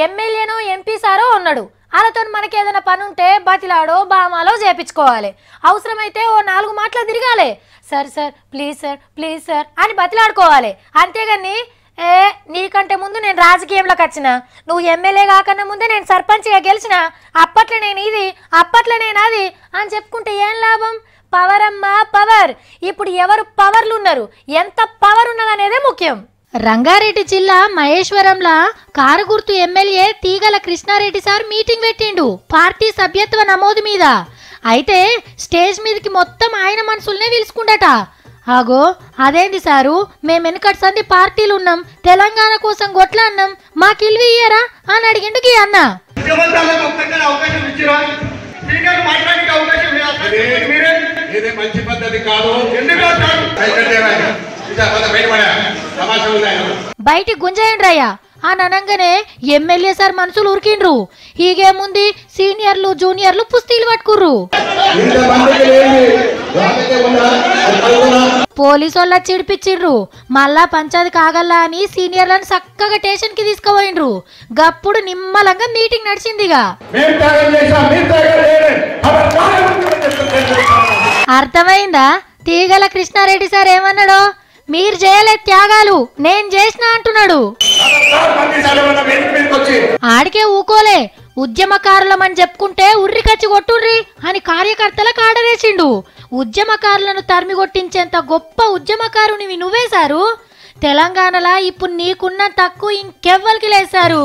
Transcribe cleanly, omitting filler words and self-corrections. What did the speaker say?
ఎమ్మెల్యేనో MP సారో ఉన్నాడు. వాళ్ళతో మనకి ఏదైనా పని ఉంటే బతిలాడో బామాలో చేపించుకోవాలి. అవసరమైతే ఓ 4 మాటలు తిరగాలి. సార్ ప్లీజ్ సార్ అని బతిలాడుకోవాలి. అంతేగాని నీకంటే ముందు నేను రాజకీయంలోకి వచ్చిన, నువ్వు ఎమ్మెల్యే కాకన్నా ముందే నేను సర్పంచ్గా గెలిచిన, అప్పట్లో నేను ఇది అప్పట్లో నేను అది అని చెప్పుకుంటే ఏం లాభం? పవర్ అమ్మా పవర్. ఇప్పుడు ఎవరు పవర్లు ఉన్నారు, ఎంత పవర్ ఉన్నదనేదే ముఖ్యం. రంగారెడ్డి జిల్లా మహేశ్వరంలా కారు గుర్తు ఎమ్మెల్యే తీగల కృష్ణారెడ్డి సార్ మీటింగ్ పెట్టిండు పార్టీ సభ్యత్వ నమోదు మీద. అయితే స్టేజ్ మీదకి మొత్తం ఆయన మనుషుల్నే పిలుచుకుండట. ఆగో అదేంది సారు, మేము వెనకటి సంది పార్టీలు ఉన్నాం, తెలంగాణ కోసం కొట్లాడినాం, మాకు ఇల్లు ఇయ్యరా అని అడిగిండు గీ అన్న. బయటికి గుంజేయండ్రయ్యా అని అనగానే ఎమ్మెల్యే సార్ మనుషులు ఉరికిండ్రు. హీగేముంది, సీనియర్లు జూనియర్లు పుస్తీలు పట్టుకుర్రు. పోలీసు వాళ్ళ చిడిపిచ్చిర్రు. మళ్ళా పంచాయతీ కాగల్లా అని సీనియర్లను చక్కగా స్టేషన్ కి తీసుకుపోయిండ్రు. గప్పుడు నిమ్మలంగా మీటింగ్ నడిచిందిగా. అర్థమైందా తీగల కృష్ణారెడ్డి సార్ ఏమన్నాడో? మీరు చేయలే త్యాగాలు, నేను చేసిన అంటున్నాడు. ఆడికే ఊకోలే, ఉద్యమకారులమని చెప్పుకుంటే ఉర్రికచ్చి కొట్టుర్రి అని కార్యకర్తలకు ఆర్డరేసిండు. ఉద్యమకారులను తరిమి కొట్టించేంత గొప్ప ఉద్యమకారునివి నువ్వే సారు. తెలంగాణలో ఇప్పుడు నీకున్న తక్కువ ఇంకెవ్వరికి లేదు సారు.